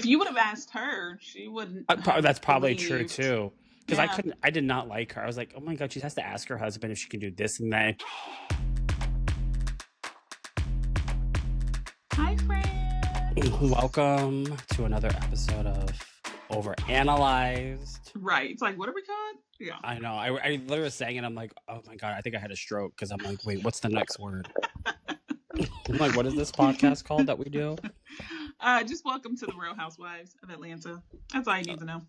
If you would have asked her, she wouldn't have That's probably true believed. too. Because Yeah. I did not like her. I was like, oh my God, she has to ask her husband if she can do this and that. Hi, friends. Welcome to another episode of Overanalyzed. Right. It's like, what are we called? Yeah. I know. I literally was saying it. I'm like, oh my God, I think I had a stroke because I'm like, wait, what's the next word? I'm like, what is this podcast called that we do? Just welcome to the Real Housewives of Atlanta. That's all you need to know.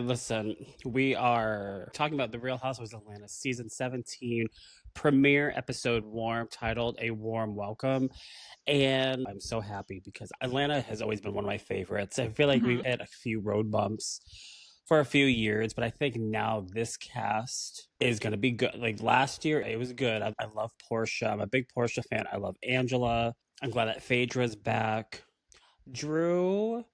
Listen, we are talking about the Real Housewives of Atlanta season 17 premiere episode Warm, titled A Warm Welcome. And I'm so happy because Atlanta has always been one of my favorites. I feel like we've had a few road bumps for a few years, but I think now this cast is going to be good. Like last year, it was good. I love Porsha. I'm a big Porsha fan. I love Angela. I'm glad that Phaedra's back. Drew,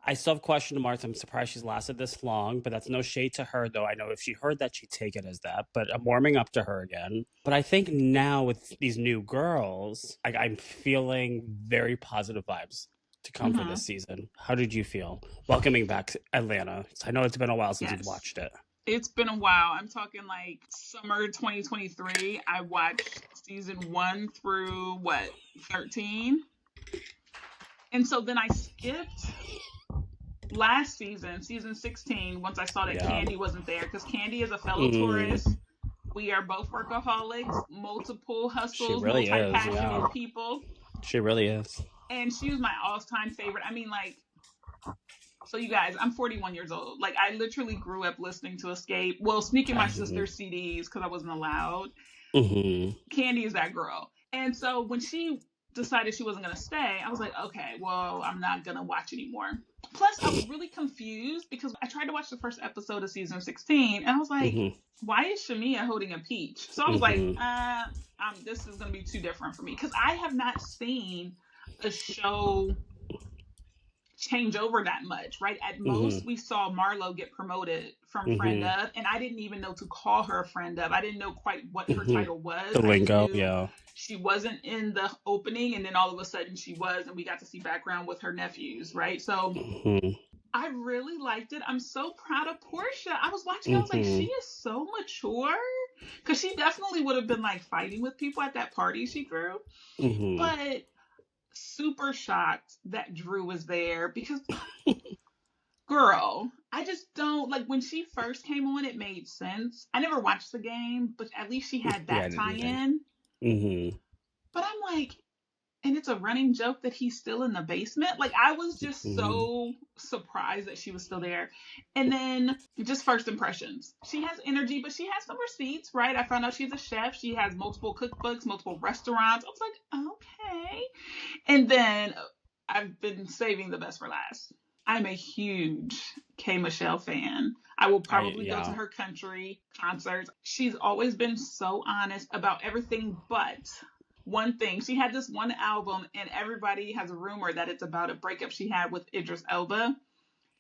I still have question marks. I'm surprised she's lasted this long, but that's no shade to her, though. I know if she heard that, she'd take it as that, but I'm warming up to her again. But I think now with these new girls, I'm feeling very positive vibes to come for this season. How did you feel welcoming back Atlanta? I know it's been a while since you've watched it. It's been a while. I'm talking like summer 2023. I watched season 1 through 13? And so then I skipped last season 16, once I saw that Kandi wasn't there, because Kandi is a fellow Taurus. We are both workaholics, multiple hustles, really multi-passionate people. She really is. And she was my all-time favorite. I mean, like, so you guys, I'm 41 years old. Like, I literally grew up listening to Escape. Well, sneaking my sister's CDs because I wasn't allowed. Kandi is that girl. And so when she decided she wasn't going to stay, I was like, okay, well, I'm not going to watch anymore. Plus, I was really confused because I tried to watch the first episode of season 16, and I was like, why is Shamea holding a peach? So I was like, this is going to be too different for me, because I have not seen a show change over that much, right? At most, we saw Marlo get promoted from friend of, and I didn't even know to call her a friend of. I didn't know quite what her title was. The lingo, yeah. She wasn't in the opening, and then all of a sudden she was, and we got to see background with her nephews, right? So I really liked it. I'm so proud of Porsha. I was watching, I was like, she is so mature, because she definitely would have been like fighting with people at that party she threw. But super shocked that Drew was there, because girl, I just don't like, when she first came on, it made sense. I never watched the game, but at least she had that tie-in. But I'm like, and it's a running joke that he's still in the basement. Like, I was just so surprised that she was still there. And then just first impressions. She has energy, but she has some receipts, right? I found out she's a chef. She has multiple cookbooks, multiple restaurants. I was like, okay. And then I've been saving the best for last. I'm a huge K. Michelle fan. I will probably go to her country concerts. She's always been so honest about everything but one thing. She had this one album, and everybody has a rumor that it's about a breakup she had with Idris Elba.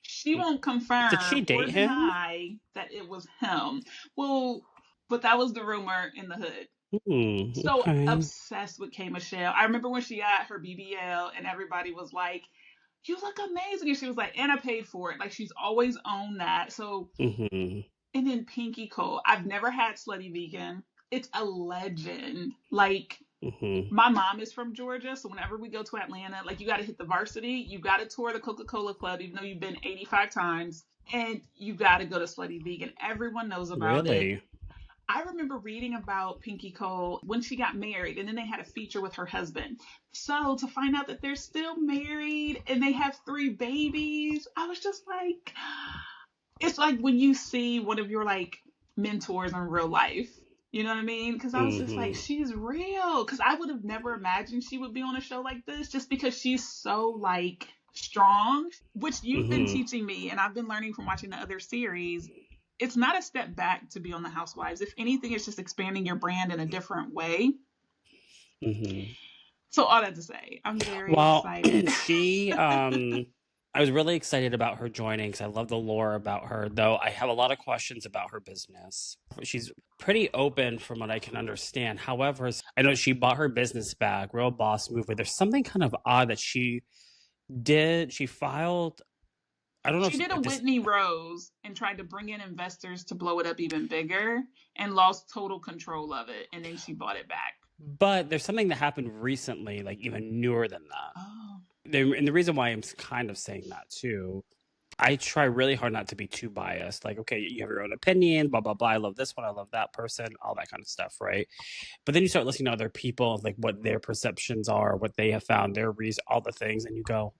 She won't confirm Did she date him? Deny that it was him. Well, but that was the rumor in the hood. So obsessed with K. Michelle. I remember when she got her BBL, and everybody was like, you look amazing. And she was like, and I paid for it. Like, she's always owned that. So, and then Pinky Cole. I've never had Slutty Vegan. It's a legend. Like, my mom is from Georgia, so whenever we go to Atlanta, like, you got to hit the Varsity. You got to tour the Coca-Cola Club, even though you've been 85 times. And you got to go to Slutty Vegan. Everyone knows about it. I remember reading about Pinky Cole when she got married, and then they had a feature with her husband. So to find out that they're still married and they have 3 babies, I was just like, it's like when you see one of your like mentors in real life, you know what I mean? Because I was just like, she's real. Because I would have never imagined she would be on a show like this, just because she's so like strong, which you've been teaching me, and I've been learning from watching the other series. It's not a step back to be on the Housewives. If anything, it's just expanding your brand in a different way. So all that to say, I'm very excited. I was really excited about her joining because I love the lore about her, though I have a lot of questions about her business. She's pretty open from what I can understand. However, I know she bought her business back, Real Boss Movie. There's something kind of odd that she she filed, I don't know She if did a Whitney Rose and tried to bring in investors to blow it up even bigger and lost total control of it. And then she bought it back. But there's something that happened recently, like even newer than that. Oh. And the reason why I'm kind of saying that too, I try really hard not to be too biased. Like, okay, you have your own opinion, blah, blah, blah. I love this one. I love that person, all that kind of stuff, right? But then you start listening to other people, like what their perceptions are, what they have found, their reason, all the things. And you go,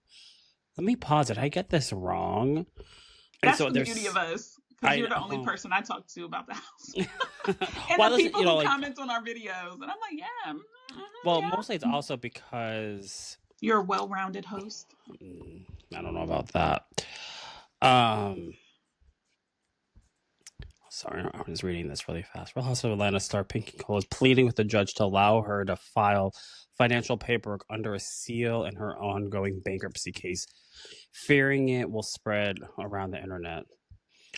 let me pause it. I get this wrong. That's the beauty of us. Because you're the only person I talk to about the house. And well, the people who comment on our videos. And I'm like, yeah. Well, mostly it's also because... You're a well-rounded host. I don't know about that. Sorry, I'm just reading this really fast. Real Housewives of Atlanta star Pinky Cole is pleading with the judge to allow her to file financial paperwork under a seal in her ongoing bankruptcy case, fearing it will spread around the internet.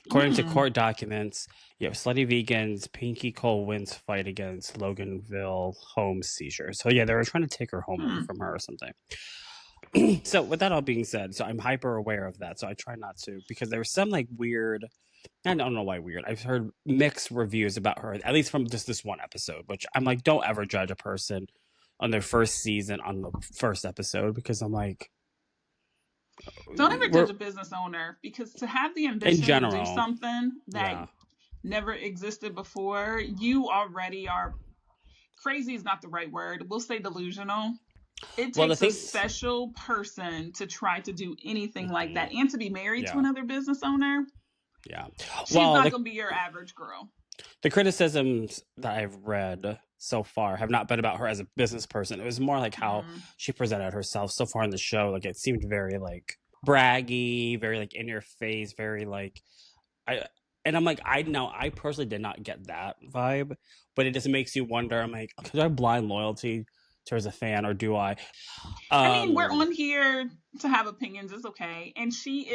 According to court documents, slutty vegans, Pinky Cole wins fight against Loganville home seizure. So yeah, they were trying to take her home from her or something. So with that all being said, so I'm hyper aware of that. So I try not to, because there was some like weird, I don't know why weird. I've heard mixed reviews about her, at least from just this one episode, which I'm like, don't ever judge a person on their first season on the first episode, because I'm like, don't ever judge a business owner, because to have the ambition to do something that never existed before, you already are crazy is not the right word. We'll say delusional. It takes a special person to try to do anything like that, and to be married to another business owner. Yeah. She's not going to be your average girl. The criticisms that I've read so far have not been about her as a business person. It was more like how she presented herself so far in the show. Like, it seemed very like braggy, very like in your face, very like I'm like, I personally did not get that vibe, but it just makes you wonder. I'm like, could I have blind loyalty to her as a fan, or do I? I mean, we're on here to have opinions. It's okay. And she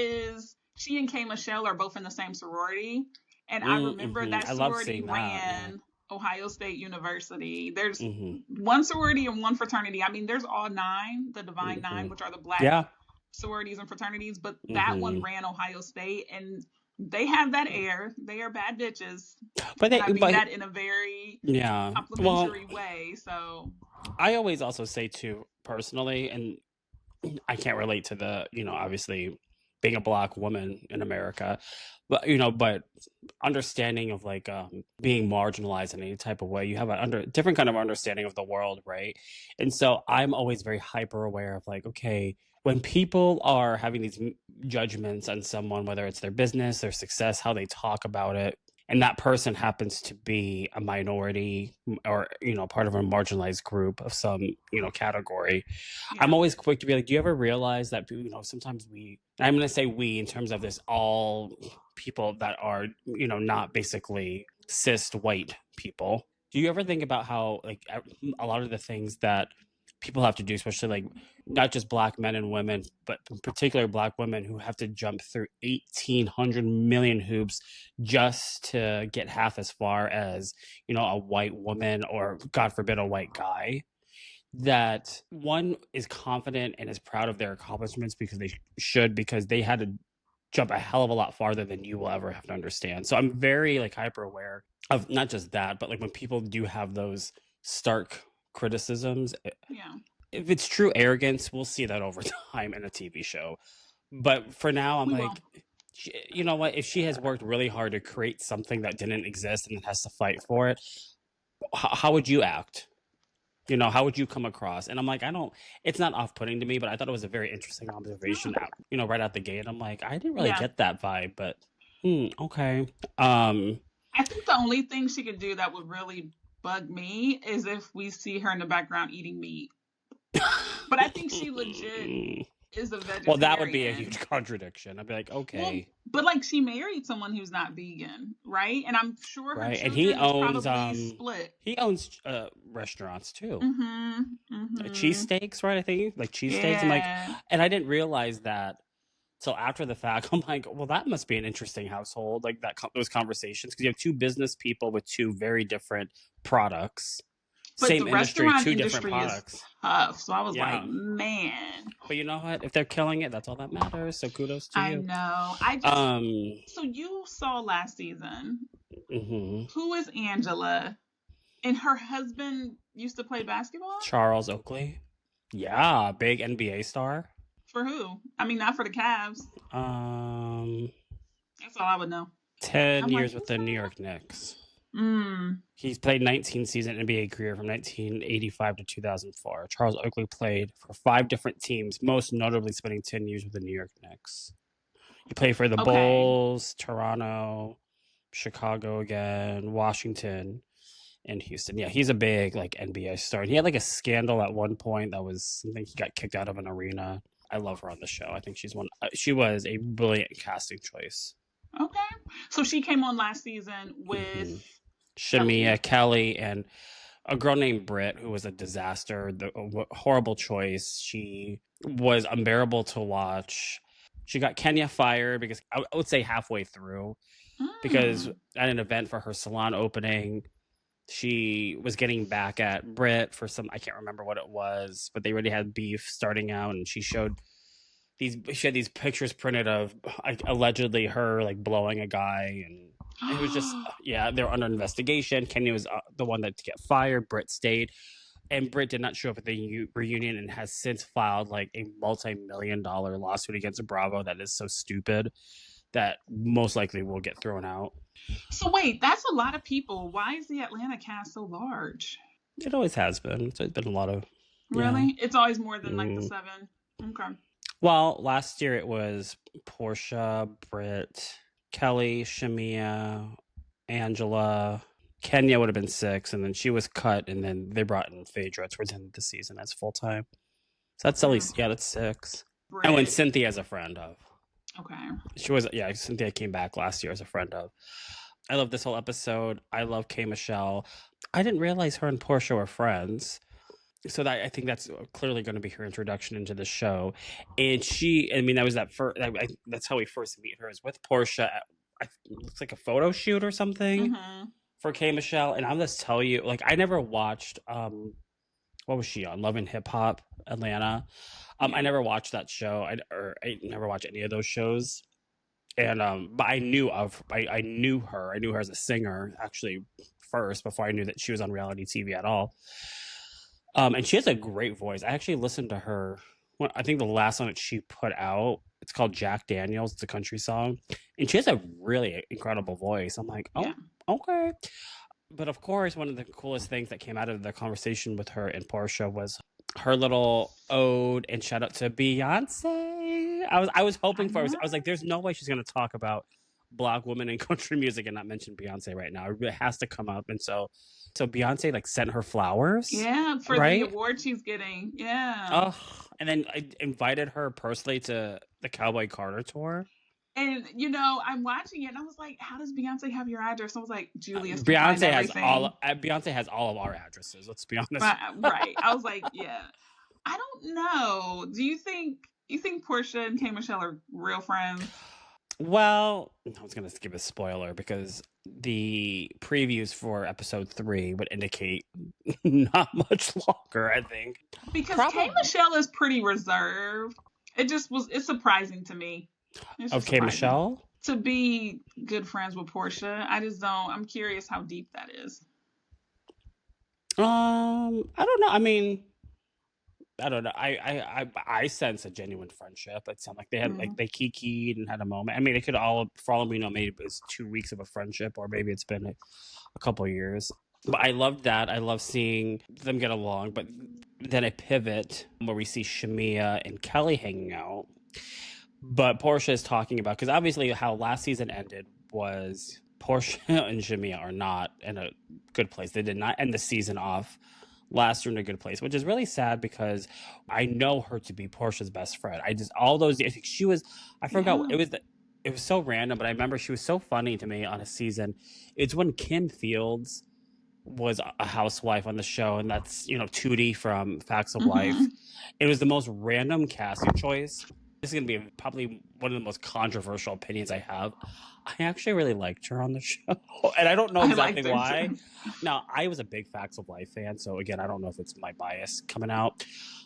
and K. Michelle are both in the same sorority. And I remember that sorority ran Ohio State University. There's one sorority and one fraternity. I mean, there's all 9, the Divine 9, which are the black sororities and fraternities. But that one ran Ohio State, and they have that air. They are bad bitches. But I mean that in a very complimentary way. So I always also say too, personally, and I can't relate to the, obviously being a Black woman in America, but but understanding of like being marginalized in any type of way, you have a different kind of understanding of the world, right? And so I'm always very hyper aware of like, okay, when people are having these judgments on someone, whether it's their business, their success, how they talk about it, and that person happens to be a minority or, part of a marginalized group of some, category, I'm always quick to be like, do you ever realize that, sometimes I'm going to say we in terms of this, all people that are, not basically cis white people. Do you ever think about how like a lot of the things that people have to do, especially like not just Black men and women, but in particular Black women who have to jump through 1,800 million hoops just to get half as far as, a white woman or, God forbid, a white guy, that one is confident and is proud of their accomplishments because they had to jump a hell of a lot farther than you will ever have to understand. So I'm very like hyper aware of not just that, but like when people do have those stark criticisms, if it's true arrogance, we'll see that over time in a TV show. But for now, I'm like, you know what, if she has worked really hard to create something that didn't exist and has to fight for it, how would you act? How would you come across? And I'm like, it's not off-putting to me, but I thought it was a very interesting observation right out the gate. I'm like, I didn't really get that vibe, but okay. I think the only thing she could do that would really bug me is if we see her in the background eating meat. But I think she legit is a vegetarian. Well, that would be a huge contradiction. I'd be like, okay. Well, but like, she married someone who's not vegan, right? And I'm sure her children and he owns probably split. He owns restaurants too. Cheesesteaks, right? I think like cheesesteaks. I'm like, and I didn't realize that till after the fact. I'm like, well, that must be an interesting household, like those conversations, because you have two business people with two very different products. But same the industry, restaurant two different industry is products. tough. So I was Yeah. like, man. But you know what? If they're killing it, that's all that matters. So kudos to I you. know. So you saw last season. Who is Angela? And her husband used to play basketball? Charles Oakley. Yeah, big NBA star. For who? I mean, not for the Cavs. That's all I would know. 10 years with the New York Knicks. He's played 19 season NBA career from 1985 to 2004. Charles Oakley played for 5 different teams, most notably spending 10 years with the New York Knicks. He played for the Bulls, Toronto, Chicago again, Washington, and Houston. Yeah, he's a big like NBA star. He had like a scandal at one point that was something he got kicked out of an arena. I love her on the show. I think she was a brilliant casting choice. Okay. So she came on last season with Shamea, Kelli, and a girl named Britt, who was a disaster, a horrible choice. She was unbearable to watch. She got Kenya fired because I would say halfway through, because at an event for her salon opening, she was getting back at Britt for some, I can't remember what it was, but they already had beef starting out, and she had these pictures printed of allegedly her like blowing a guy, and it was just they're under investigation. Kenya was the one that to get fired. Britt stayed, and Britt did not show up at the reunion and has since filed like a multi-million-dollar lawsuit against Bravo that is so stupid that most likely will get thrown out. So wait, that's a lot of people. Why is the Atlanta cast so large? It always has been. It's been a lot of. Really? It's always more than like the 7. Okay. Well, last year it was Porsha, Britt, Kelli, Shamea, Angela. Kenya would have been 6, and then she was cut, and then they brought in Phaedra towards the end of the season as full time. So that's at least that's 6. Britt. And when Cynthia as a friend of. Okay. She was Cynthia came back last year as a friend of. I love this whole episode. I love K. Michelle. I didn't realize her and Porsha were friends. So I think that's clearly going to be her introduction into the show. And that was that first. That's how we first meet her, is with Porsha. It looks like a photo shoot or something for K. Michelle. And I'll just tell you, like, I never watched. What was she on? Love and Hip Hop Atlanta. I never watched that show. I never watched any of those shows. And but I knew her. I knew her as a singer actually first, before I knew that she was on reality TV at all. And she has a great voice. I actually listened to her. I think the last song that she put out, it's called Jack Daniels. It's a country song, and she has a really incredible voice. I'm like, okay. But of course, one of the coolest things that came out of the conversation with her and Porsha was her little ode and shout out to Beyonce. I was hoping for. I was like, there's no way she's going to talk about Black women in country music and not mention Beyonce right now. It has to come up, and so Beyonce like sent her flowers. Yeah, for the award she's getting. Yeah. Oh, and then I invited her personally to the Cowboy Carter tour. And I'm watching it, and I was like, "How does Beyonce have your address?" I was like, "Julius, Beyonce has all of our addresses. Let's be honest." Right. I was like, "Yeah." I don't know. Do you think Porsha and K. Michelle are real friends? Well, I was going to give a spoiler because the previews for episode 3 would indicate not much longer, I think. Because K. Michelle is pretty reserved. It's surprising to me. Of K. Michelle? To be good friends with Porsha. I'm curious how deep that is. I don't know. I mean, I don't know. I sense a genuine friendship. It sounded like they had like they kikied and had a moment. I mean, it could all, for all we know, maybe it was 2 weeks of a friendship, or maybe it's been a couple of years. But I loved that. I love seeing them get along. But then a pivot where we see Shamea and Kelli hanging out. But Porsha is talking about, because obviously how last season ended was Porsha and Shamea are not in a good place. They did not end the season off last year in a good place, which is really sad because I know her to be Porsha's best friend. I think she was, I forgot, it was so random, but I remember she was so funny to me on a season. It's when Kim Fields was a housewife on the show, and that's, Tootie from Facts of Life. It was the most random casting choice. this is going to be probably one of the most controversial opinions I have. I actually really liked her on the show, and I don't know exactly why. Now, I was a big Facts of Life fan, so again, I don't know if it's my bias coming out.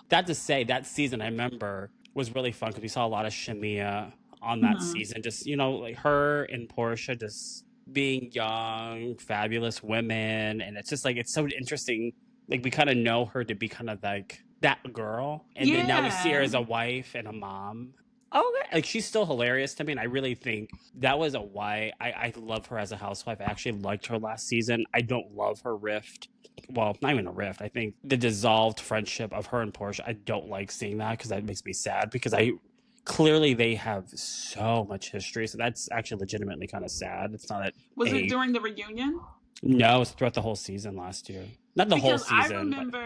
That to say, that season, I remember, was really fun because we saw a lot of Shamea on that season. Just, you know, like her and Porsha just being young, fabulous women, and it's just like, it's so interesting. Like, we kind of know her to be kind of like that girl, and then now we see her as a wife and a mom. Oh, like, she's still hilarious to me, and I really think that was why I love her as a housewife. I actually liked her last season. I don't love her rift. Well, not even a rift. I think the dissolved friendship of her and Porsha, I don't like seeing that because that makes me sad, because clearly they have so much history, so that's actually legitimately kind of sad. It's not that. Was it during the reunion? No, it was throughout the whole season last year. Not the whole season. I remember,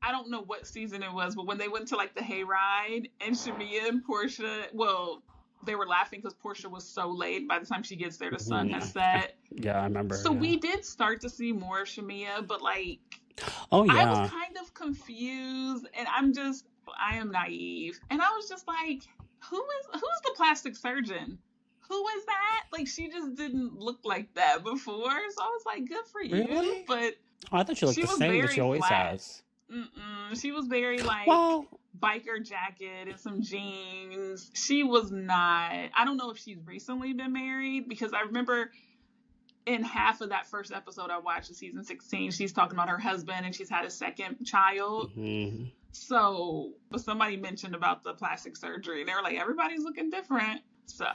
I don't know what season it was, but when they went to like the hayride and Shamea and Porsha, well, they were laughing because Porsha was so late. By the time she gets there, the sun has set. Yeah, I remember. So we did start to see more of Shamea, but like, I was kind of confused, and I am naive, and I was just like, who's the plastic surgeon? Who is that? Like, she just didn't look like that before. So I was like, good for you. Really? But I thought she looked the same that she always has. She was very like biker jacket and some jeans. She was not. I don't know if she's recently been married, because I remember in half of that first episode I watched of season 16, she's talking about her husband and she's had a second child. So, but somebody mentioned about the plastic surgery. They were like, everybody's looking different. So,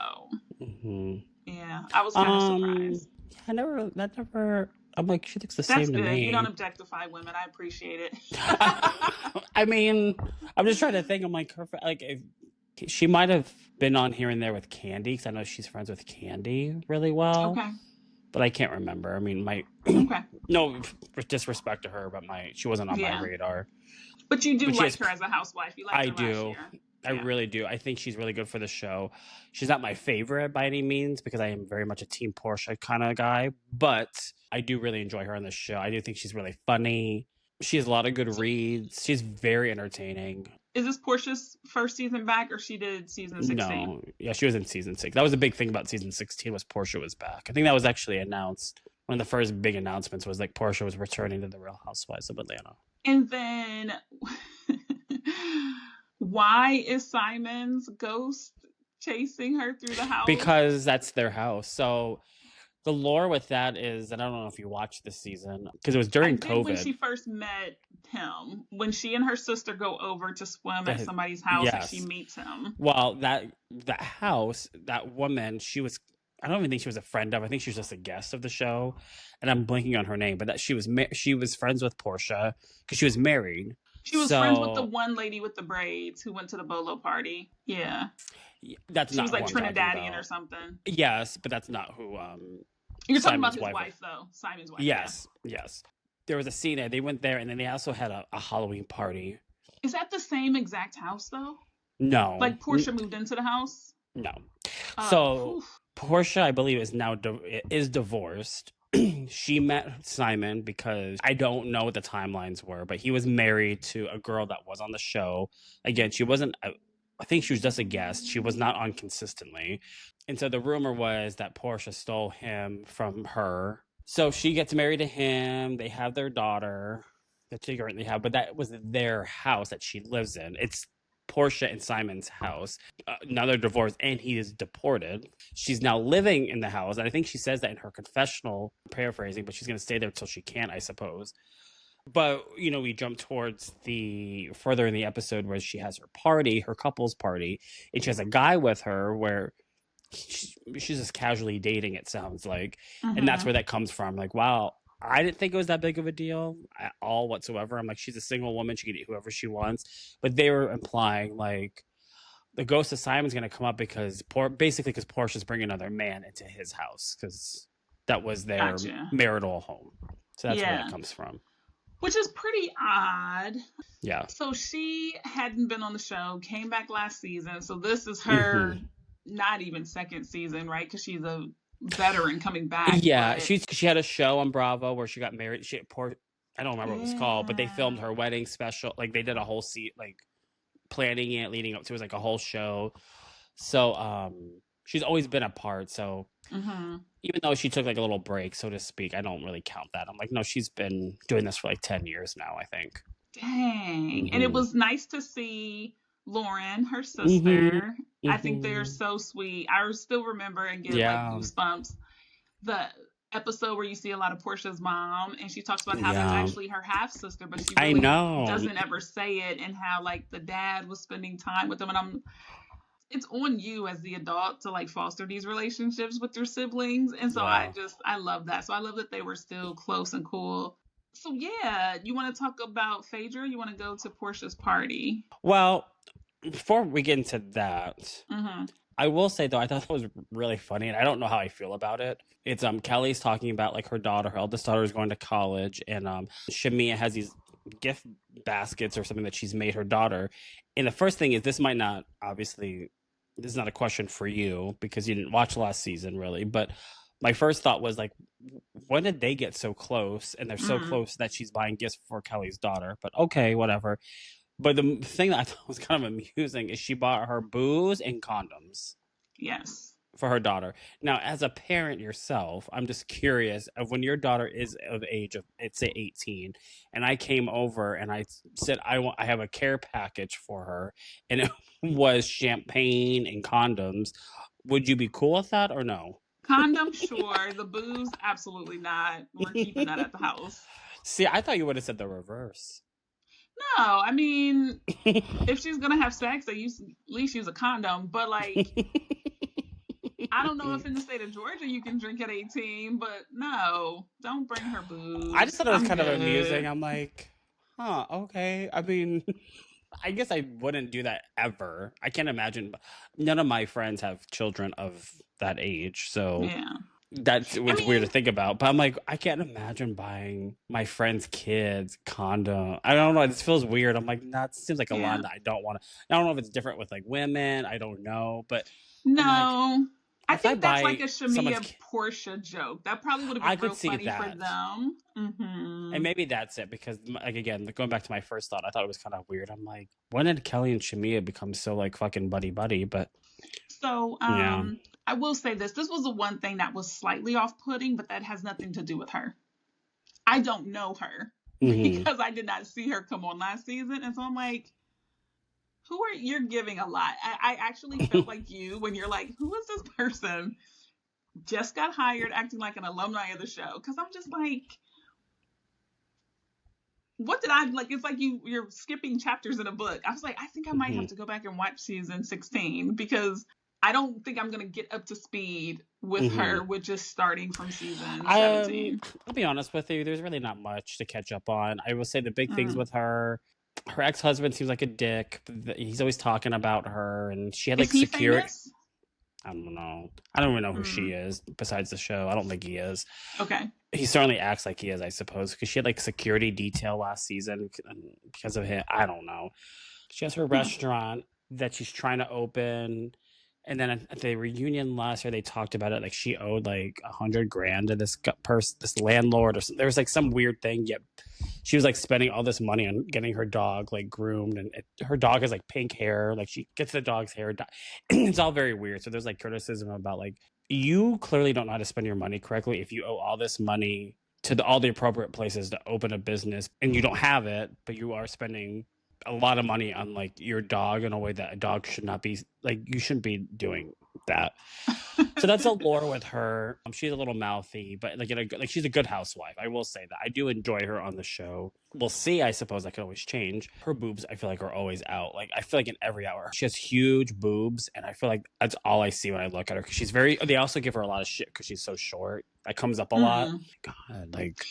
yeah, I was kind of surprised. I'm like, she looks the same to me. You don't objectify women. I appreciate it. I mean, I'm just trying to think. I'm like, she might have been on here and there with Candy, because I know she's friends with Candy really well. Okay. But I can't remember. I mean, no disrespect to her, but she wasn't on my radar. But you do like her as a housewife. You like her last year. I really do. I think she's really good for the show. She's not my favorite by any means, because I am very much a Team Porsha kind of guy, but I do really enjoy her on the show. I do think she's really funny. She has a lot of good reads. She's very entertaining. Is this Porsha's first season back, or she did season 16? No. Yeah, she was in season 6. That was a big thing about season 16, was Porsha was back. I think that was actually announced. One of the first big announcements was like Porsha was returning to the Real Housewives of Atlanta. And then why is Simon's ghost chasing her through the house? Because that's their house. So the lore with that is, and I don't know if you watched this season, because it was during COVID. When she first met him, when she and her sister go over to swim at somebody's house, and she meets him. Well, that house, that woman, I don't even think she was a friend of. I think she was just a guest of the show, and I'm blanking on her name. But that she was friends with Porsha because she was married. She was friends with the one lady with the braids who went to the bolo party. Yeah, she was like Trinidadian or something. Yes, but that's not who. You're talking about his wife, though. Simon's wife. Yes. There was a scene there. They went there, and then they also had a Halloween party. Is that the same exact house, though? No. Like Porsha moved into the house? No. So Porsha, I believe, is divorced. She met Simon because I don't know what the timelines were, but he was married to a girl that was on the show. Again, she wasn't. I think she was just a guest. She was not on consistently. And so the rumor was that Porsha stole him from her. So she gets married to him. They have their daughter that they currently have, but that was their house that she lives in. It's Porsha and Simon's house. Now they're divorced and he is deported. She's now living in the house. And I think she says that in her confessional, paraphrasing, but she's going to stay there until she can, I suppose. But, we jump towards further in the episode where she has her party, her couple's party, and she has a guy with her where she's just casually dating, it sounds like. And that's where that comes from. Like, wow, I didn't think it was that big of a deal at all whatsoever. I'm like, she's a single woman. She can date whoever she wants. But they were implying, like, the ghost of Simon's going to come up because Portia's bringing another man into his house because that was their marital home. So that's where that comes from. Which is pretty odd. Yeah. So she hadn't been on the show, came back last season. So this is her not even second season, right? Because she's a veteran coming back. Yeah. She had a show on Bravo where she got married. I don't remember what it was called, but they filmed her wedding special. Like they did a whole planning it, leading up to it. It was like a whole show. So she's always been a part. So even though she took like a little break, so to speak, I don't really count that. I'm like, no, she's been doing this for like 10 years now, I think. Dang. And it was nice to see Lauren, her sister. I think they're so sweet. I still remember and get like goosebumps. The episode where you see a lot of Porsha's mom, and she talks about how that's actually her half sister, but she really doesn't ever say it, and how like the dad was spending time with them. And it's on you as the adult to like foster these relationships with your siblings. And so I love that. So I love that they were still close and cool. So yeah, you want to talk about Phaedra? You want to go to Porsha's party? Well, before we get into that, I will say though, I thought it was really funny, and I don't know how I feel about it. It's Kelly's talking about like her daughter, her eldest daughter is going to college, and Shamea has these gift baskets or something that she's made her daughter. And the first thing is, this might not, obviously, this is not a question for you because you didn't watch last season really, but my first thought was like, when did they get so close? And they're so close that she's buying gifts for Kelly's daughter. But okay, whatever. But the thing that I thought was kind of amusing is she bought her booze and condoms. Yes. For her daughter. Now, as a parent yourself, I'm just curious of when your daughter is of age of, let's say 18, and I came over and I said, I have a care package for her, and it was champagne and condoms. Would you be cool with that or no? Condoms, sure. The booze, absolutely not. We're keeping that at the house. See, I thought you would have said the reverse. No, I mean, if she's gonna have sex, at least use a condom. But like, I don't know if in the state of Georgia you can drink at 18, but no, don't bring her booze. I just thought it was kind of amusing. I'm like, huh, okay. I mean, I guess I wouldn't do that ever. I can't imagine. None of my friends have children of that age, so yeah. That's what's weird to think about. But I'm like, I can't imagine buying my friend's kids condom. I don't know. It just feels weird. I'm like, that seems like a line that I don't want to. I don't know if it's different with like women. I don't know. But no. Like, I think that's like a Shamea Porsha joke. That probably would have been real funny for them. And maybe that's it because, like, again, going back to my first thought, I thought it was kind of weird. I'm like, when did Kelly and Shamea become so like fucking buddy? But so, I will say this. This was the one thing that was slightly off-putting, but that has nothing to do with her. I don't know her because I did not see her come on last season. And so I'm like, you're giving a lot. I actually felt like you when you're like, who is this person? Just got hired acting like an alumni of the show. Because I'm just like, what did I like? It's like you're skipping chapters in a book. I was like, I think I might have to go back and watch season 16 because I don't think I'm going to get up to speed with her with just starting from season 17. I'll be honest with you. There's really not much to catch up on. I will say the big things with her ex-husband seems like a dick. He's always talking about her, and she had like security. Famous? I don't know. I don't even know who she is besides the show. I don't think he is. Okay. He certainly acts like he is, I suppose, because she had like security detail last season because of him. I don't know. She has her restaurant that she's trying to open. And then at the reunion last year, they talked about it. Like she owed like $100,000 to this person, this landlord, or something. There was like some weird thing. Yet she was like spending all this money on getting her dog like groomed, and her dog has like pink hair. Like she gets the dog's hair. It's all very weird. So there's like criticism about like, you clearly don't know how to spend your money correctly if you owe all this money to all the appropriate places to open a business and you don't have it, but you are spending a lot of money on like your dog in a way that a dog should not be, like, you shouldn't be doing that. So that's a lore with her. She's a little mouthy, but like she's a good housewife. I will say that I do enjoy her on the show. We'll see. I suppose that could always change. Her boobs, I feel like, are always out. Like I feel like in every hour she has huge boobs, and I feel like that's all I see when I look at her. Because she's very. They also give her a lot of shit because she's so short. That comes up a lot. God, like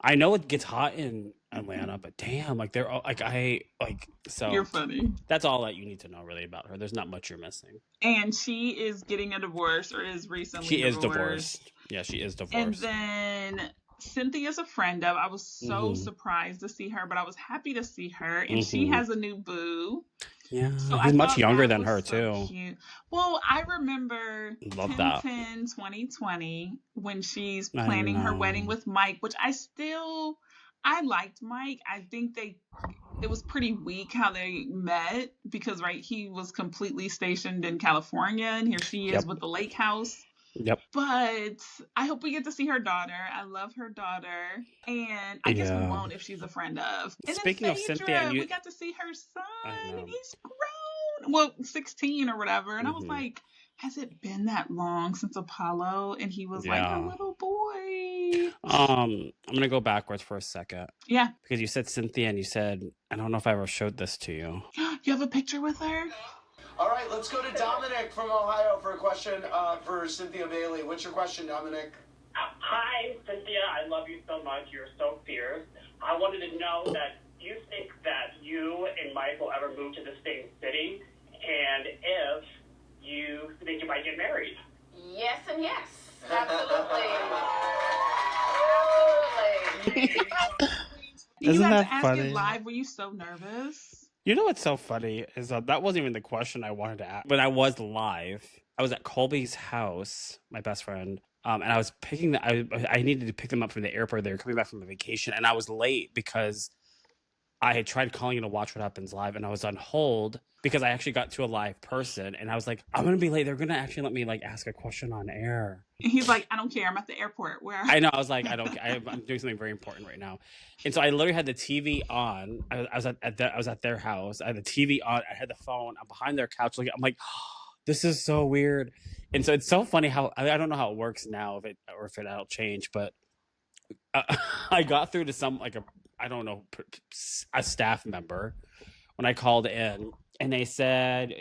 I know it gets hot in Atlanta, but damn, like they're all like so. You're funny. That's all that you need to know really about her. There's not much you're missing. And she is getting a divorce, or is recently She is divorced. Yeah, she is divorced. And then Cynthia's a friend of. I was so surprised to see her, but I was happy to see her. And she has a new boo. Yeah, so he's much younger than her too. Cute. Well, I remember 2020 when she's planning her wedding with Mike, which I liked Mike. I think it was pretty weak how they met because, right, he was completely stationed in California and here she is with the lake house. Yep. But I hope we get to see her daughter. I love her daughter. And I guess we won't if she's a friend of. And speaking then of Cynthia, we got to see her son and he's grown. Well, 16 or whatever. And I was like, has it been that long since Apollo? And he was like a little boy. I'm gonna go backwards for a second. Yeah. Because you said Cynthia and you said, I don't know if I ever showed this to you. You have a picture with her? All right, let's go to Dominic from Ohio for a question for Cynthia Bailey. What's your question, Dominic? Hi, Cynthia. I love you so much. You're so fierce. I wanted to know that you think that you and Mike will ever move to the same city, and if you think you might get married. Yes and yes. Absolutely. Isn't that ask funny? it live. Were you so nervous? You know what's so funny is that wasn't even the question I wanted to ask. When I was live, I was at Colby's house, my best friend, and I was picking I needed to pick them up from the airport. They were coming back from a vacation, and I was late because I had tried calling you to watch what happens live, and I was on hold because I actually got to a live person, and I was like, I'm gonna be late. They're gonna actually let me like ask a question on air. And he's like, I don't care. I'm at the airport. Where? I know. I was like, I don't. I'm doing something very important right now, and so I literally had the TV on. I was at their house. I had the TV on. I had the phone. I'm behind their couch. Like I'm like, oh, this is so weird. And so it's so funny how I don't know how it works now if it'll change, but I got through to some a staff member when I called in, and they said,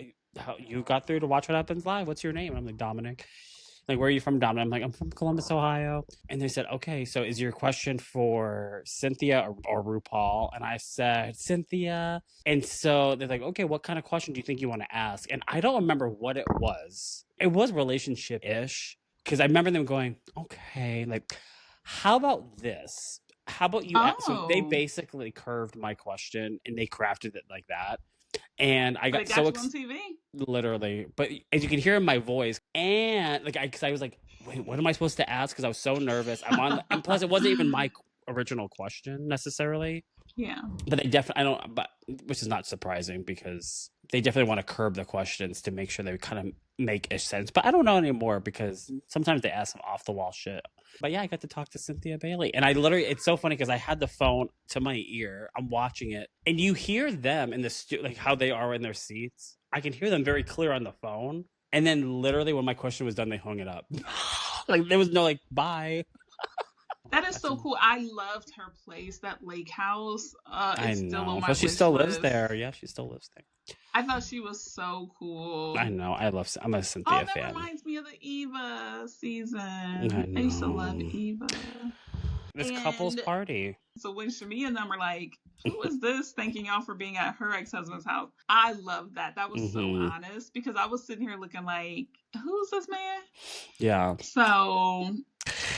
you got through to watch what happens live. What's your name? And I'm like, Dominic. Like, where are you from, Dominic? I'm like, I'm from Columbus, Ohio. And they said, okay, so is your question for Cynthia or RuPaul? And I said, Cynthia. And so they're like, okay, what kind of question do you think you want to ask? And I don't remember what it was. It was relationship-ish. Because I remember them going, okay, like, how about this? How about you? So they basically curved my question and they crafted it like that. And I got so on TV. Literally, but as you can hear in my voice, and because I was like, wait, what am I supposed to ask? Because I was so nervous. And plus it wasn't even my original question necessarily. Yeah. But which is not surprising because they definitely want to curb the questions to make sure they kind of make a sense. But I don't know anymore because sometimes they ask some off the wall shit. But yeah, I got to talk to Cynthia Bailey. And it's so funny because I had the phone to my ear. I'm watching it. And you hear them in the like how they are in their seats. I can hear them very clear on the phone. And then literally when my question was done, they hung it up. Like there was no like, bye. That is so cool. I loved her place, that lake house. I know. But she still lives there. Yeah, she still lives there. I thought she was so cool. I know. I'm a Cynthia fan. That reminds me of the Eva season. I used to love Eva. This couple's party. So when Shamea and them were like, who is this? Thanking y'all for being at her ex-husband's house. I love that. That was so honest because I was sitting here looking like, who's this man? Yeah. So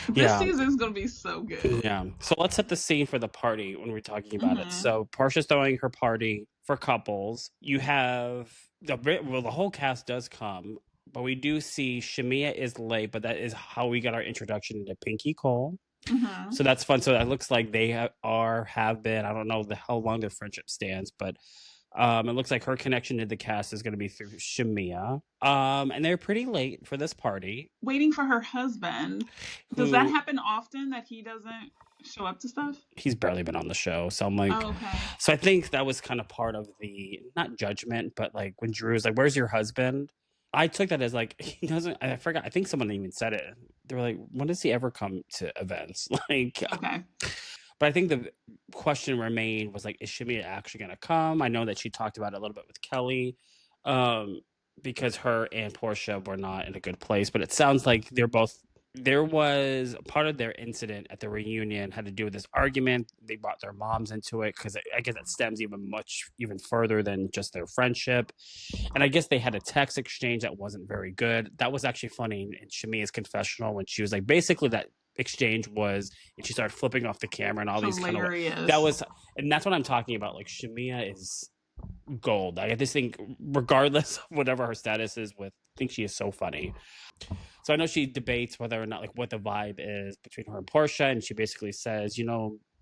this season is going to be so good. Yeah. So let's set the scene for the party when we're talking about it. So Porsha's throwing her party for couples. You have the whole cast does come, but we do see Shamea is late, but that is how we got our introduction to Pinky Cole. So that's fun. So it looks like they have been. I don't know how long their friendship stands, but it looks like her connection to the cast is going to be through Shamea. And they're pretty late for this party, waiting for her husband. Does that happen often that he doesn't show up to stuff? He's barely been on the show, so I'm like, okay. So I think that was kind of part of the not judgment, but like when Drew's like, "Where's your husband?" I took that as like he doesn't. I forgot. I think someone even said it. They were like, "When does he ever come to events?" Like, okay. But I think the question remained was like, is Shamea actually going to come? I know that she talked about it a little bit with Kelli, because her and Porsha were not in a good place. But it sounds like there was part of their incident at the reunion had to do with this argument. They brought their moms into it because I guess it stems even further than just their friendship. And I guess they had a text exchange that wasn't very good. That was actually funny in Shamea's confessional when she was like, basically that exchange was, and she started flipping off the camera and all these kind of, and that's what I'm talking about. Like Shamea is gold. I just think regardless of whatever her status is with, I think she is so funny. So I know she debates whether or not like what the vibe is between her and Porsha, and she basically says,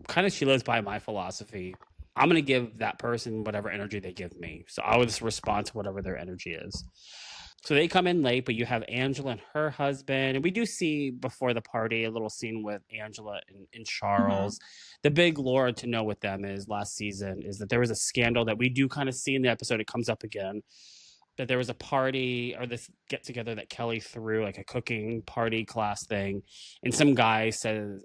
kind of she lives by my philosophy. I'm going to give that person whatever energy they give me. So I would just respond to whatever their energy is. So they come in late, but you have Angela and her husband. And we do see before the party a little scene with Angela and Charles. The big lore to know with them is last season is that there was a scandal that we do kind of see in the episode. It comes up again. That there was a party or this get together that Kelli threw, like a cooking party class thing. And some guy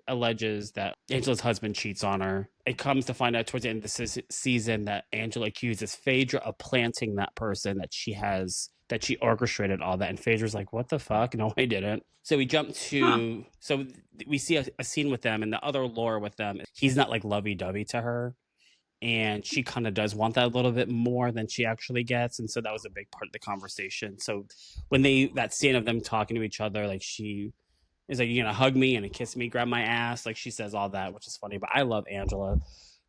alleges that Angela's husband cheats on her. It comes to find out towards the end of the season that Angela accuses Phaedra of planting that person, that she orchestrated all that. And Phaedra's like, what the fuck? No, I didn't. So we jump to, so we see a scene with them, and the other lore with them, he's not like lovey-dovey to her. And she kind of does want that a little bit more than she actually gets. And so that was a big part of the conversation. So when that scene of them talking to each other, like she is like, you're going to hug me and kiss me, grab my ass. Like she says all that, which is funny. But I love Angela.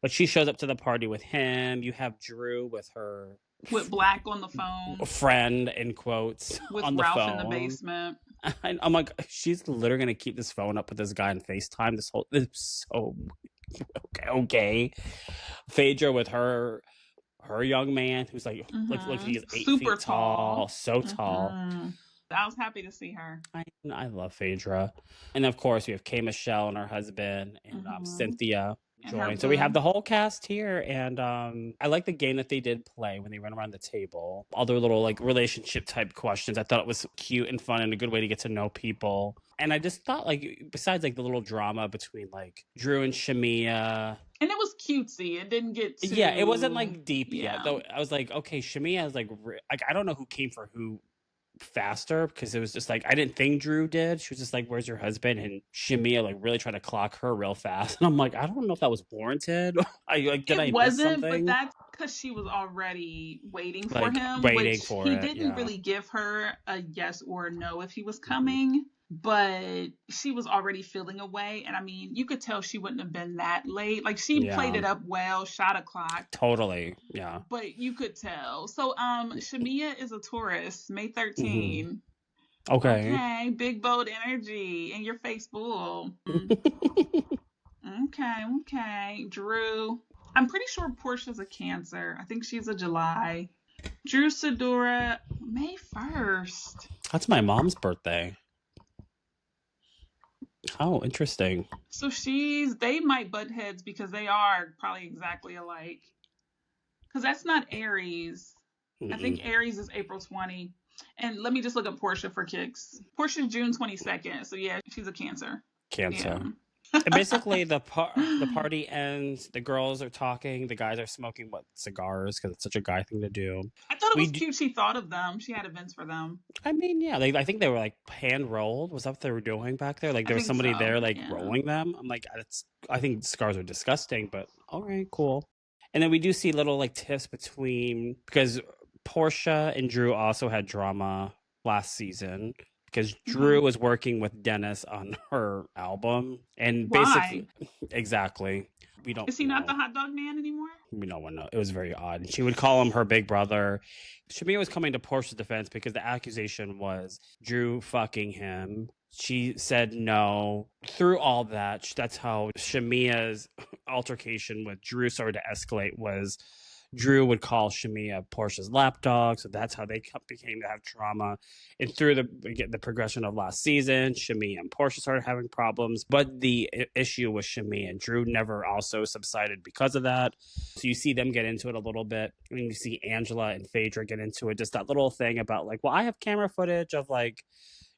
But she shows up to the party with him. You have Drew with her. With Black on the phone. Friend, in quotes. With on the Ralph phone. in the basement. I'm like, she's literally going to keep this phone up with this guy on FaceTime. This so... Okay. Phaedra with her young man who's like, look, he's 8 super feet tall, so tall. I was happy to see her. I love Phaedra. And of course, we have K. Michelle and her husband, and Cynthia join. So we have the whole cast here, and I like the game that they did play when they run around the table. All their little like relationship type questions. I thought it was cute and fun and a good way to get to know people. And I just thought, like, besides like the little drama between like Drew and Shamea. And it was cutesy. It didn't get too... Yeah, it wasn't like deep yet. Though I was like, okay, Shamea is like I don't know who came for who faster, because it was just like, I didn't think Drew did. She was just like, where's your husband? And Shamea like really tried to clock her real fast. And I'm like, I don't know if that was warranted. It wasn't, but that's because she was already waiting for him. He didn't really give her a yes or a no if he was coming. But she was already feeling away. And I mean, you could tell she wouldn't have been that late. Like she played it up well, shot a clock. Totally. Yeah. But you could tell. So Shamea is a Taurus, May 13. Okay. Big bold energy in your face bull. Okay. Drew. I'm pretty sure Porsha's a Cancer. I think she's a July. Drew Sidora, May 1st. That's my mom's birthday. Oh, interesting. So they might butt heads because they are probably exactly alike. Because that's not Aries. I think Aries is April 20. And let me just look up Porsha for kicks. Porsha's June 22nd. So yeah, she's a Cancer. Yeah. And basically, the party ends. The girls are talking. The guys are smoking cigars, because it's such a guy thing to do. I thought it was cute. She thought of them. She had events for them. I mean, yeah. I think they were like hand rolled. Was that what they were doing back there? Like there was somebody there like rolling them. I'm like, I think cigars are disgusting, but all right, cool. And then we do see little like tiffs between, because Porsha and Drew also had drama last season. Because Drew was working with Dennis on her album, and basically, exactly, we don't. Is he not the hot dog man anymore? We don't know. It was very odd. She would call him her big brother. Shamea was coming to Porsha's defense because the accusation was Drew fucking him. She said no. Through all that, that's how Shamea's altercation with Drew started to escalate. Was Drew would call Shamea Porsha's lapdog, so that's how they became to have trauma. And through the progression of last season, Shamea and Porsha started having problems. But the issue with Shamea and Drew never also subsided because of that. So you see them get into it a little bit. And you see Angela and Phaedra get into it. Just that little thing about like, well, I have camera footage of like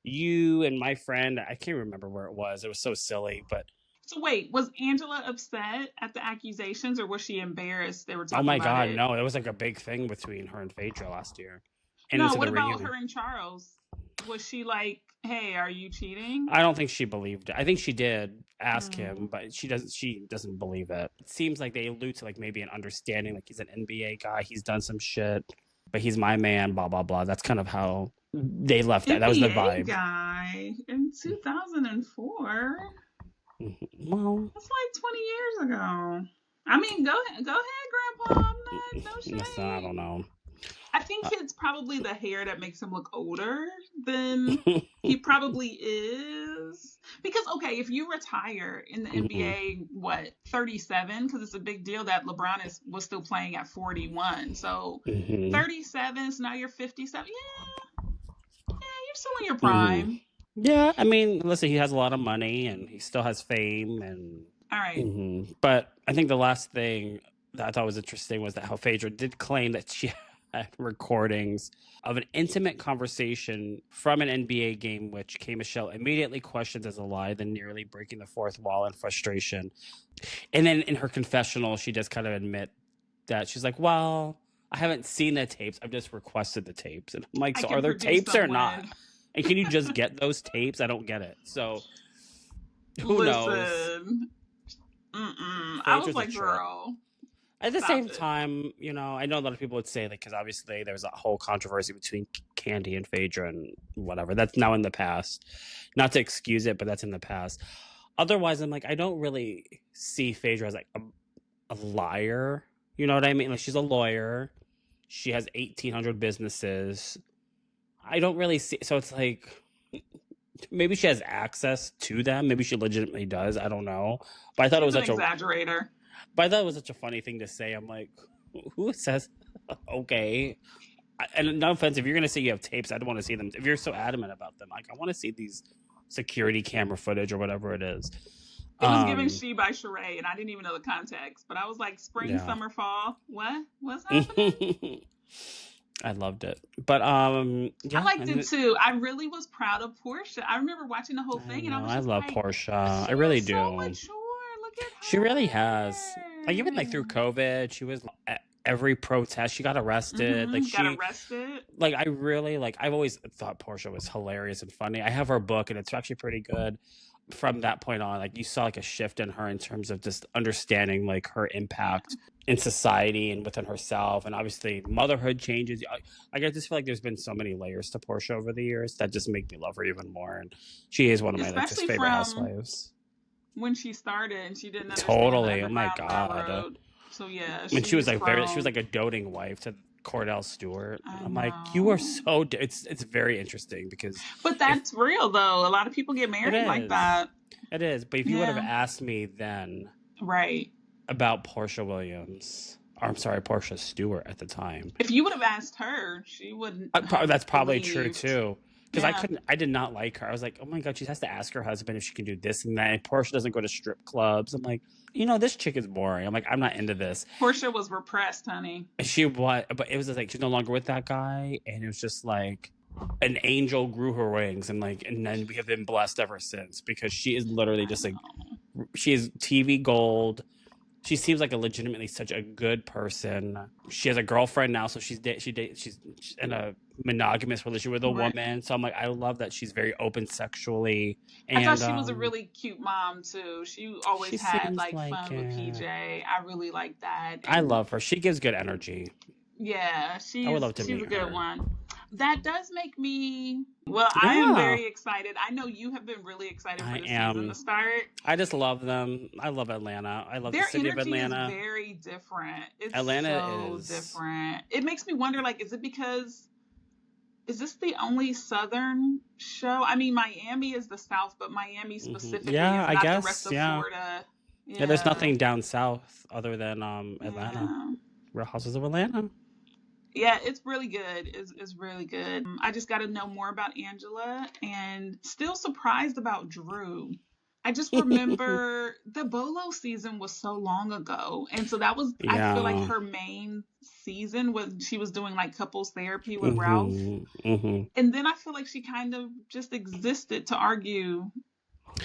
you and my friend. I can't remember where it was. It was so silly, but. So wait, was Angela upset at the accusations, or was she embarrassed they were talking about it? Oh my God, no. It was like a big thing between her and Phaedra last year. And no, what about her and Charles? Was she like, hey, are you cheating? I don't think she believed it. I think she did ask him, but she doesn't believe it. It seems like they allude to like maybe an understanding, like he's an NBA guy, he's done some shit, but he's my man, blah, blah, blah. That's kind of how they left it. That was the vibe. Guy in 2004. Well, that's like 20 years ago. I mean, go ahead, Grandpa. No shame. Listen, I don't know. I think it's probably the hair that makes him look older than he probably is. Because, okay, if you retire in the NBA, 37? Because it's a big deal that LeBron was still playing at 41. So 37, so now you're 57. Yeah, you're still in your prime. Yeah, I mean, listen, he has a lot of money and he still has fame. And all right. But I think the last thing that I thought was interesting was that how Phaedra did claim that she had recordings of an intimate conversation from an NBA game, which K. Michelle immediately questions as a lie, then nearly breaking the fourth wall in frustration. And then in her confessional, she does kind of admit that she's like, well, I haven't seen the tapes. I've just requested the tapes. And I'm like, so are there tapes or not? And can you just get those tapes? I don't get it. So who knows? I was like, girl. At the same time, you know, I know a lot of people would say that because obviously there's a whole controversy between Candy and Phaedra and whatever. That's now in the past. Not to excuse it, but that's in the past. Otherwise, I'm like, I don't really see Phaedra as like a liar. You know what I mean? Like, she's a lawyer. She has 1,800 businesses. I don't really see. So it's like, maybe she has access to them. Maybe she legitimately does. I don't know. But I thought it was such an exaggerator. But I thought it was such a funny thing to say. I'm like, who says, okay. And no offense, if you're going to say you have tapes, I don't want to see them. If you're so adamant about them, like, I want to see these security camera footage or whatever it is. It was giving She by Sheree, and I didn't even know the context. But I was like, spring, summer, fall. What? What's happening? I loved it. But I liked it too. I really was proud of Porsha. I remember watching the whole thing, and I was just love Porsha. I really do. So mature. Look at her. She really has. Like, even like through COVID, she was at every protest. She got arrested. Like, I really I've always thought Porsha was hilarious and funny. I have her book, and it's actually pretty good. From that point on, like, you saw like a shift in her in terms of just understanding like her impact in society and within herself, and obviously motherhood changes. I just feel like there's been so many layers to Porsha over the years that just make me love her even more, and she is one of my favorite housewives. When she started, and she didn't totally. Oh my god. So yeah, when she was like she was like a doting wife to Cordell Stewart. I'm like, you are so. It's very interesting because. But that's real though. A lot of people get married like that. It is, but if you would have asked me then, right, about Porsha Williams, or I'm sorry, Porsha Stewart at the time. If you would have asked her, she wouldn't. That's probably true too. Because I did not like her. I was like, oh my god, she has to ask her husband if she can do this and that. And Porsha doesn't go to strip clubs. I'm like, this chick is boring. I'm like, I'm not into this. Porsha was repressed, honey. She was, but it was like she's no longer with that guy, and it was just like an angel grew her wings, and then we have been blessed ever since because she is literally just like she is TV gold. She seems like legitimately such a good person. She has a girlfriend now, so she's in a monogamous relationship with a woman. So I'm like, I love that she's very open sexually. And I thought she was a really cute mom too. She always had like fun with PJ. I really like that. I love her. She gives good energy. Yeah, I would love to meet she's a good her. one. That does make me. Well, I am very excited. I know you have been really excited for the season to start. I just love them. I love Atlanta. I love the city of Atlanta. Their energy is very different. It's Atlanta is different. It makes me wonder, like, is it because is this the only Southern show? I mean, Miami is the South, but Miami specifically is not the rest of Florida. Yeah, there's nothing down south other than Atlanta. Real Housewives of Atlanta. Yeah, it's really good. It's really good. I just got to know more about Angela, and still surprised about Drew. I just remember the Bolo season was so long ago. And so that was, I feel like her main season when she was doing like couples therapy with Ralph. And then I feel like she kind of just existed to argue.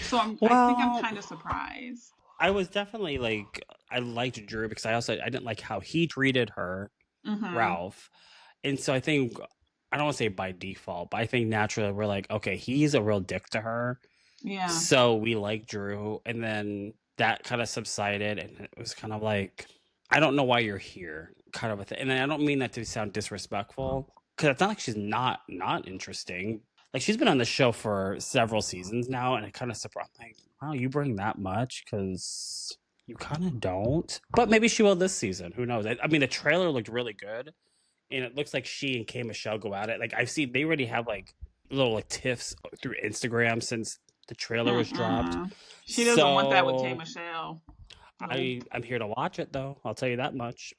So I think I'm kind of surprised. I was definitely like, I liked Drew because I didn't like how he treated her, Ralph. And so I think, I don't want to say by default, but I think naturally we're like, okay, he's a real dick to her. Yeah. So we like Drew, and then that kind of subsided, and it was kind of like, I don't know why you're here, kind of a thing. And I don't mean that to sound disrespectful, because it's not like she's not interesting. Like, she's been on the show for several seasons now, and it kind of surprised me. Like, wow, you bring that much? Because you kind of don't. But maybe she will this season. Who knows? I mean, the trailer looked really good, and it looks like she and K Michelle go at it. Like I've seen, they already have like little like tiffs through Instagram since the trailer was dropped. She doesn't want that with K Michelle. I'm here to watch it though. I'll tell you that much.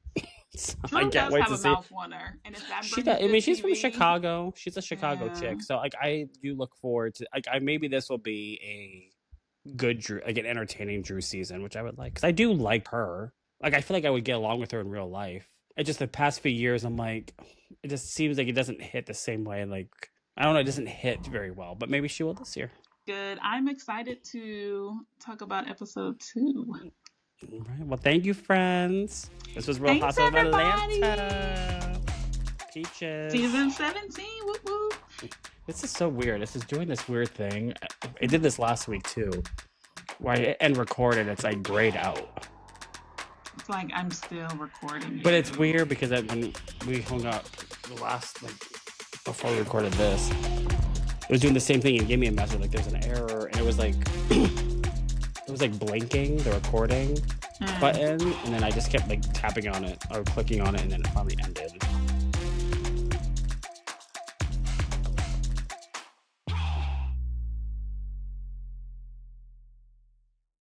So Drew I can't does wait have to a see. mouth on her, and if that She brings does. I mean, she's good from TV, Chicago. She's a Chicago Yeah. chick. So like, I do look forward to like, maybe this will be a good Drew, like an entertaining Drew season, which I would like because I do like her. Like I feel like I would get along with her in real life. It just the past few years, I'm like, it just seems like it doesn't hit the same way. Like I don't know, it doesn't hit very well. But maybe she will this year. Good. I'm excited to talk about episode 2. All right. Well, thank you, friends. This was Real Thanks, Housewives of everybody. Atlanta. Peaches. Season 17. Whoop whoop. This is so weird. This is doing this weird thing. I did this last week too, where I end recorded. It's like grayed out. It's like I'm still recording. But it's weird because when we hung up the last, like, before we recorded this, it was doing the same thing. It gave me a message like there's an error, and it was like it was like blinking the recording button, and then I just kept like tapping on it or clicking on it, and then it finally ended.